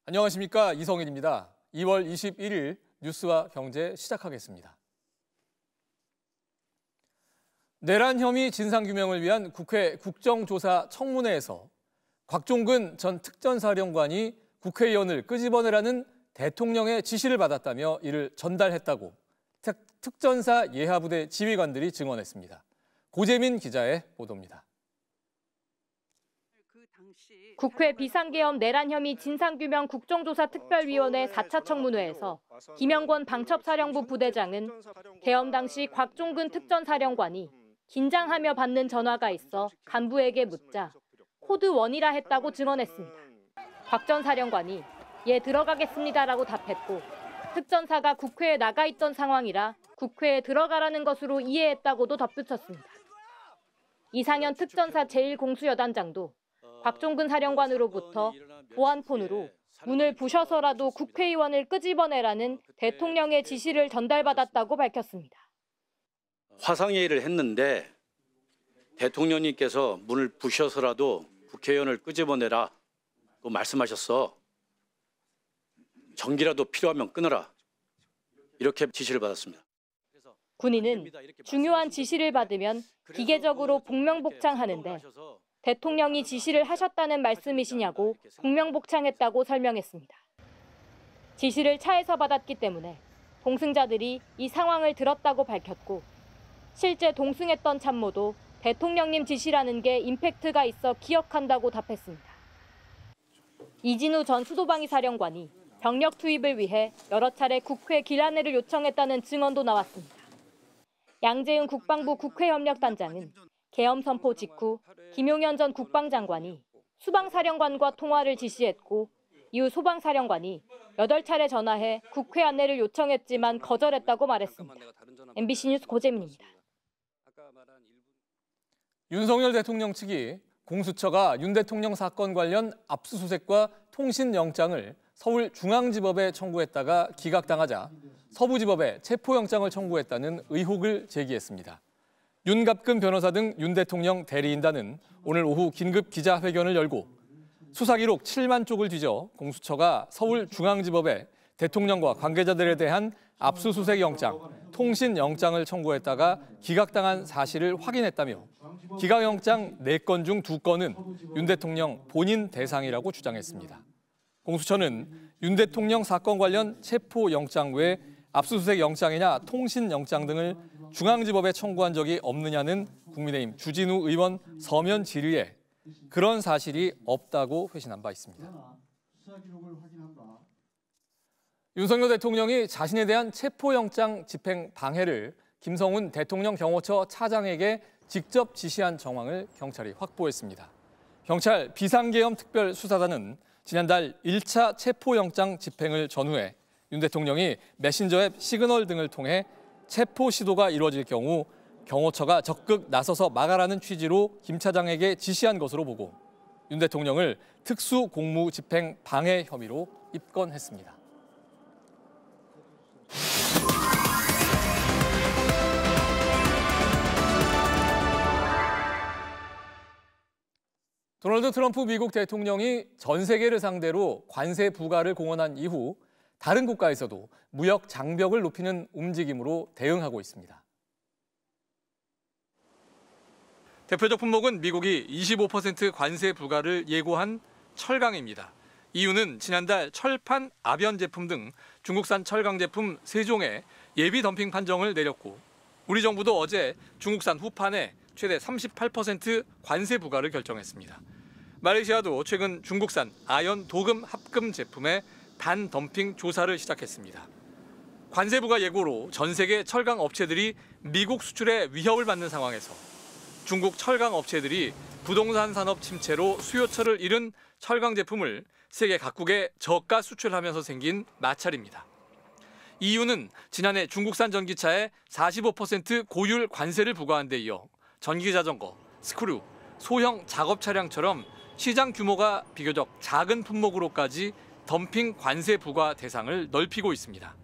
안녕하십니까, 이성일입니다. 2월 21일 뉴스와 경제 시작하겠습니다. 내란 혐의 진상규명을 위한 국회 국정조사 청문회에서 곽종근 전 특전사령관이 국회의원을 끄집어내라는 대통령의 지시를 받았다며 이를 전달했다고 특전사 예하부대 지휘관들이 증언했습니다. 고재민 기자의 보도입니다. 국회 비상계엄 내란 혐의 진상규명 국정조사 특별위원회 4차 청문회에서 김영권 방첩사령부 부대장은 계엄 당시 곽종근 특전사령관이 긴장하며 받는 전화가 있어 간부에게 묻자 코드 1이라 했다고 증언했습니다. 곽 전 사령관이 예 들어가겠습니다라고 답했고 특전사가 국회에 나가 있던 상황이라 국회에 들어가라는 것으로 이해했다고도 덧붙였습니다. 이상현 특전사 제1공수여단장도 곽종근 사령관으로부터 보안폰으로 문을 부셔서라도 국회의원을 끄집어내라는 대통령의 지시를 전달받았다고 밝혔습니다. 화상회의를 했는데 대통령님께서 문을 부셔서라도 국회의원을 끄집어내라고 말씀하셨어. 전기라도 필요하면 끊어라. 이렇게 지시를 받았습니다. 군인은 중요한 지시를 받으면 기계적으로 복명복창하는데 대통령이 지시를 하셨다는 말씀이시냐고 복명복창했다고 설명했습니다. 지시를 차에서 받았기 때문에 동승자들이 이 상황을 들었다고 밝혔고 실제 동승했던 참모도 대통령님 지시라는 게 임팩트가 있어 기억한다고 답했습니다. 이진우 전 수도방위 사령관이 병력 투입을 위해 여러 차례 국회 기란회를 요청했다는 증언도 나왔습니다. 양재은 국방부 국회협력단장은 계엄 선포 직후 김용현 전 국방장관이 수방사령관과 통화를 지시했고 이후 소방사령관이 8차례 전화해 국회 안내를 요청했지만 거절했다고 말했습니다. MBC 뉴스 고재민입니다. 윤석열 대통령 측이 공수처가 윤 대통령 사건 관련 압수수색과 통신영장을 서울중앙지법에 청구했다가 기각당하자 서부지법에 체포영장을 청구했다는 의혹을 제기했습니다. 윤갑근 변호사 등 윤 대통령 대리인단은 오늘 오후 긴급 기자회견을 열고 수사기록 7만 쪽을 뒤져 공수처가 서울중앙지법에 대통령과 관계자들에 대한 압수수색 영장, 통신 영장을 청구했다가 기각당한 사실을 확인했다며 기각영장 4건 중 2건은 윤 대통령 본인 대상이라고 주장했습니다. 공수처는 윤 대통령 사건 관련 체포영장 외 압수수색 영장이나 통신 영장 등을 중앙지법에 청구한 적이 없느냐는 국민의힘 주진우 의원 서면 질의에 그런 사실이 없다고 회신한 바 있습니다. 윤석열 대통령이 자신에 대한 체포영장 집행 방해를 김성훈 대통령 경호처 차장에게 직접 지시한 정황을 경찰이 확보했습니다. 경찰 비상계엄 특별수사단은 지난달 1차 체포영장 집행을 전후해 윤 대통령이 메신저 앱 시그널 등을 통해 체포 시도가 이루어질 경우 경호처가 적극 나서서 막아라는 취지로 김 차장에게 지시한 것으로 보고 윤 대통령을 특수공무집행 방해 혐의로 입건했습니다. 도널드 트럼프 미국 대통령이 전 세계를 상대로 관세 부과를 공언한 이후 다른 국가에서도 무역 장벽을 높이는 움직임으로 대응하고 있습니다. 대표적 품목은 미국이 25% 관세 부과를 예고한 철강입니다. 이유는 지난달 철판 아변 제품 등 중국산 철강 제품 3종의 예비 덤핑 판정을 내렸고 우리 정부도 어제 중국산 후판에 최대 38% 관세 부과를 결정했습니다. 말레이시아도 최근 중국산 아연 도금 합금 제품의 반덤핑 조사를 시작했습니다. 관세 부과 예고로 전 세계 철강 업체들이 미국 수출에 위협을 받는 상황에서 중국 철강 업체들이 부동산 산업 침체로 수요처를 잃은 철강 제품을 세계 각국에 저가 수출하면서 생긴 마찰입니다. EU는 지난해 중국산 전기차에 45% 고율 관세를 부과한 데 이어 전기자전거, 스크류, 소형 작업 차량처럼 시장 규모가 비교적 작은 품목으로까지 덤핑 관세 부과 대상을 넓히고 있습니다.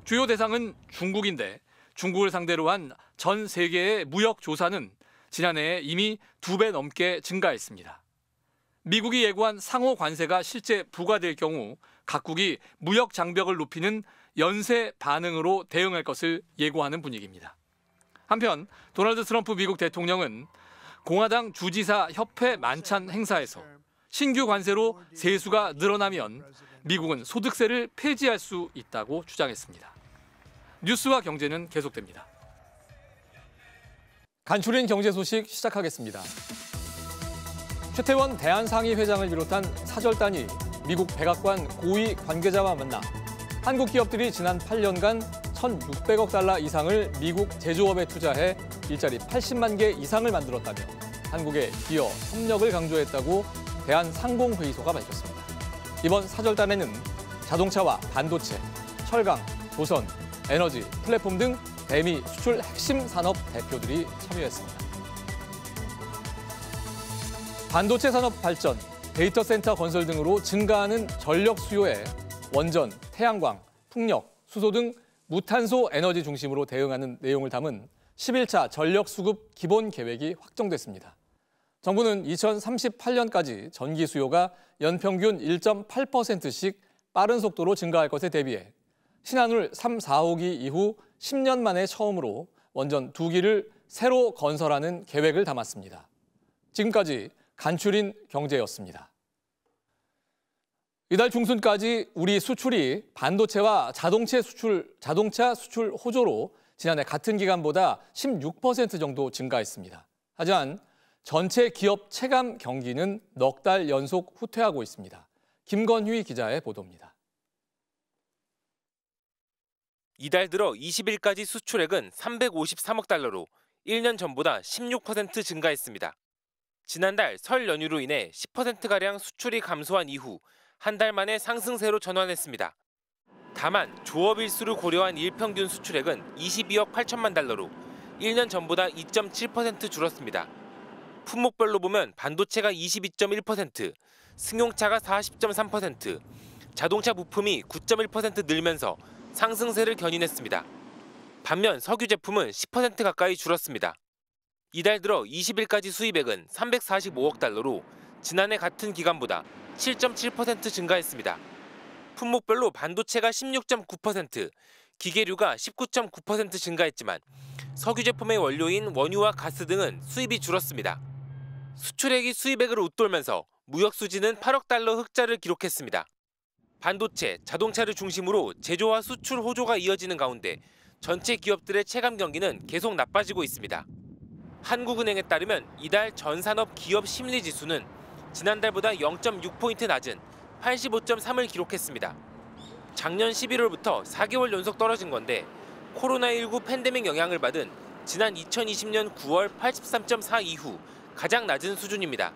주요 대상은 중국인데 중국을 상대로 한 전 세계의 무역 조사는 지난해에 이미 2배 넘게 증가했습니다. 미국이 예고한 상호 관세가 실제 부과될 경우 각국이 무역 장벽을 높이는 연쇄 반응으로 대응할 것을 예고하는 분위기입니다. 한편 도널드 트럼프 미국 대통령은 공화당 주지사 협회 만찬 행사에서 신규 관세로 세수가 늘어나면 미국은 소득세를 폐지할 수 있다고 주장했습니다. 뉴스와 경제는 계속됩니다. 간추린 경제 소식 시작하겠습니다. 최태원 대한상의회장을 비롯한 사절단이 미국 백악관 고위 관계자와 만나 한국 기업들이 지난 8년간 1,600억 달러 이상을 미국 제조업에 투자해 일자리 80만 개 이상을 만들었다며 한국의 기여, 협력을 강조했다고 대한상공회의소가 밝혔습니다. 이번 사절단에는 자동차와 반도체, 철강, 조선, 에너지, 플랫폼 등 대미 수출 핵심 산업 대표들이 참여했습니다. 반도체 산업 발전, 데이터 센터 건설 등으로 증가하는 전력 수요에 원전, 태양광, 풍력, 수소 등 무탄소 에너지 중심으로 대응하는 내용을 담은 11차 전력 수급 기본 계획이 확정됐습니다. 정부는 2038년까지 전기 수요가 연평균 1.8%씩 빠른 속도로 증가할 것에 대비해 신한울 3, 4호기 이후 10년 만에 처음으로 원전 2기를 새로 건설하는 계획을 담았습니다. 지금까지 간추린 경제였습니다. 이달 중순까지 우리 수출이 반도체와 자동차 수출 호조로 지난해 같은 기간보다 16% 정도 증가했습니다. 하지만 전체 기업 체감 경기는 넉 달 연속 후퇴하고 있습니다. 김건휘 기자의 보도입니다. 이달 들어 20일까지 수출액은 353억 달러로 1년 전보다 16% 증가했습니다. 지난달 설 연휴로 인해 10%가량 수출이 감소한 이후 한 달 만에 상승세로 전환했습니다. 다만 조업 일수를 고려한 일평균 수출액은 22억 8천만 달러로 1년 전보다 2.7% 줄었습니다. 품목별로 보면 반도체가 22.1%, 승용차가 40.3%, 자동차 부품이 9.1% 늘면서 상승세를 견인했습니다. 반면 석유 제품은 10% 가까이 줄었습니다. 이달 들어 20일까지 수입액은 345억 달러로 지난해 같은 기간보다 7.7% 증가했습니다. 품목별로 반도체가 16.9%, 기계류가 19.9% 증가했지만 석유 제품의 원료인 원유와 가스 등은 수입이 줄었습니다. 수출액이 수입액을 웃돌면서 무역 수지는 8억 달러 흑자를 기록했습니다. 반도체, 자동차를 중심으로 제조와 수출 호조가 이어지는 가운데 전체 기업들의 체감 경기는 계속 나빠지고 있습니다. 한국은행에 따르면 이달 전 산업 기업 심리 지수는 지난달보다 0.6포인트 낮은 85.3을 기록했습니다. 작년 11월부터 4개월 연속 떨어진 건데 코로나19 팬데믹 영향을 받은 지난 2020년 9월 83.4 이후 가장 낮은 수준입니다.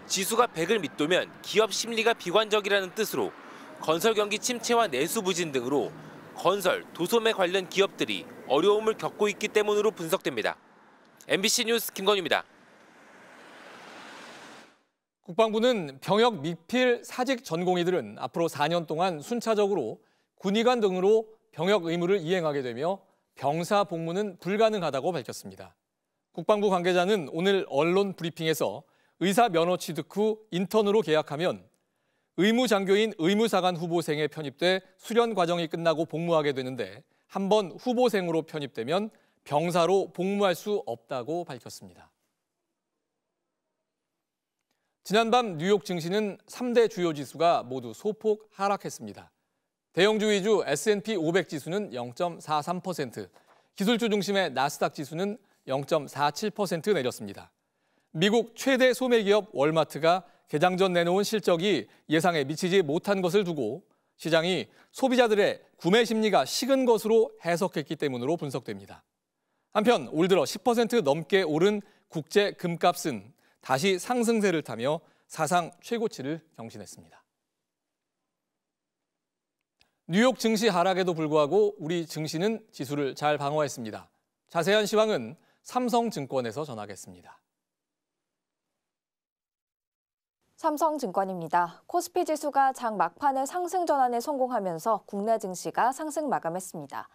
지수가 100을 밑돌면 기업 심리가 비관적이라는 뜻으로 건설 경기 침체와 내수 부진 등으로 건설, 도소매 관련 기업들이 어려움을 겪고 있기 때문으로 분석됩니다. MBC 뉴스 김건희입니다. 국방부는 병역 미필 사직 전공의들은 앞으로 4년 동안 순차적으로 군의관 등으로 병역 의무를 이행하게 되며 병사 복무는 불가능하다고 밝혔습니다. 국방부 관계자는 오늘 언론 브리핑에서 의사 면허 취득 후 인턴으로 계약하면 의무장교인 의무사관 후보생에 편입돼 수련 과정이 끝나고 복무하게 되는데 한번 후보생으로 편입되면 병사로 복무할 수 없다고 밝혔습니다. 지난밤 뉴욕 증시는 3대 주요 지수가 모두 소폭 하락했습니다. 대형주 위주 S&P 500 지수는 0.43%, 기술주 중심의 나스닥 지수는 0.47% 내렸습니다. 미국 최대 소매기업 월마트가 개장 전 내놓은 실적이 예상에 미치지 못한 것을 두고 시장이 소비자들의 구매 심리가 식은 것으로 해석했기 때문으로 분석됩니다. 한편 올 들어 10% 넘게 오른 국제 금값은 다시 상승세를 타며 사상 최고치를 경신했습니다. 뉴욕 증시 하락에도 불구하고 우리 증시는 지수를 잘 방어했습니다. 자세한 시황은 삼성증권에서 전하겠습니다. 삼성증권입니다. 코스피 지수가 장 막판에 상승 전환에 성공하면서 국내 증시가 상승 마감했습니다.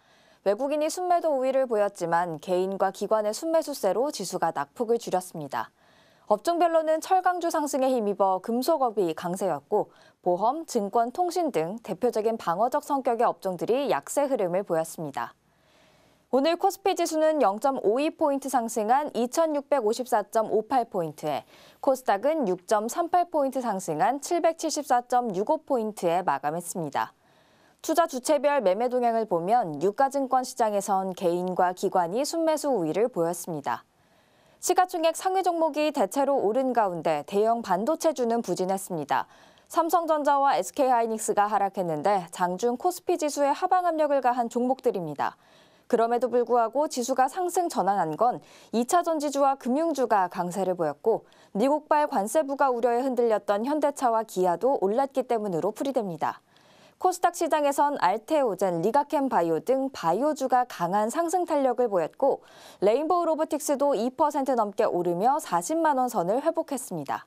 외국인이 순매도 우위를 보였지만 개인과 기관의 순매수세로 지수가 낙폭을 줄였습니다. 업종별로는 철강주 상승에 힘입어 금속업이 강세였고 보험, 증권, 통신 등 대표적인 방어적 성격의 업종들이 약세 흐름을 보였습니다. 오늘 코스피 지수는 0.52포인트 상승한 2654.58포인트에 코스닥은 6.38포인트 상승한 774.65포인트에 마감했습니다. 투자 주체별 매매 동향을 보면 유가증권 시장에선 개인과 기관이 순매수 우위를 보였습니다. 시가총액 상위 종목이 대체로 오른 가운데 대형 반도체주는 부진했습니다. 삼성전자와 SK하이닉스가 하락했는데 장중 코스피 지수에 하방 압력을 가한 종목들입니다. 그럼에도 불구하고 지수가 상승 전환한 건 2차 전지주와 금융주가 강세를 보였고 미국발 관세 부과 우려에 흔들렸던 현대차와 기아도 올랐기 때문으로 풀이됩니다. 코스닥 시장에선 알테오젠, 리가캠 바이오 등 바이오주가 강한 상승 탄력을 보였고 레인보우 로보틱스도 2% 넘게 오르며 40만 원 선을 회복했습니다.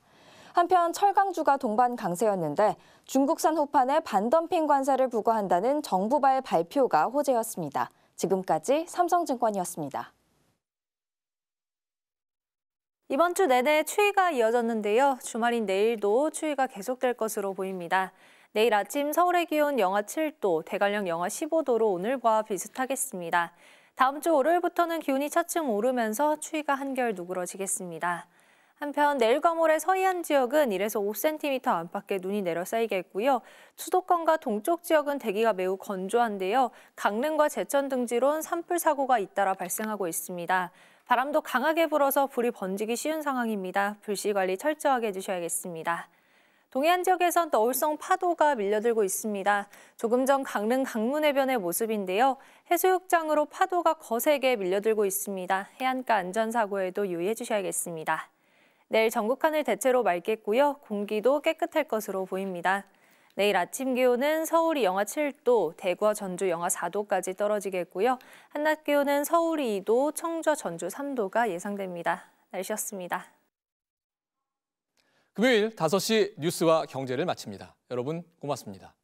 한편 철강주가 동반 강세였는데 중국산 호판에 반덤핑 관세를 부과한다는 정부발 발표가 호재였습니다. 지금까지 삼성증권이었습니다. 이번 주 내내 추위가 이어졌는데요. 주말인 내일도 추위가 계속될 것으로 보입니다. 내일 아침 서울의 기온 영하 7도, 대관령 영하 15도로 오늘과 비슷하겠습니다. 다음 주 월요일부터는 기온이 차츰 오르면서 추위가 한결 누그러지겠습니다. 한편 내일과 모레 서해안 지역은 1에서 5cm 안팎의 눈이 내려 쌓이겠고요. 수도권과 동쪽 지역은 대기가 매우 건조한데요. 강릉과 제천 등지론 산불 사고가 잇따라 발생하고 있습니다. 바람도 강하게 불어서 불이 번지기 쉬운 상황입니다. 불씨 관리 철저하게 해주셔야겠습니다. 동해안 지역에선 너울성 파도가 밀려들고 있습니다. 조금 전 강릉 강문해변의 모습인데요. 해수욕장으로 파도가 거세게 밀려들고 있습니다. 해안가 안전사고에도 유의해 주셔야겠습니다. 내일 전국 하늘 대체로 맑겠고요. 공기도 깨끗할 것으로 보입니다. 내일 아침 기온은 서울이 영하 7도, 대구와 전주 영하 4도까지 떨어지겠고요. 한낮 기온은 서울이 2도, 청주와 전주 3도가 예상됩니다. 날씨였습니다. 금요일 5시 뉴스와 경제를 마칩니다. 여러분 고맙습니다.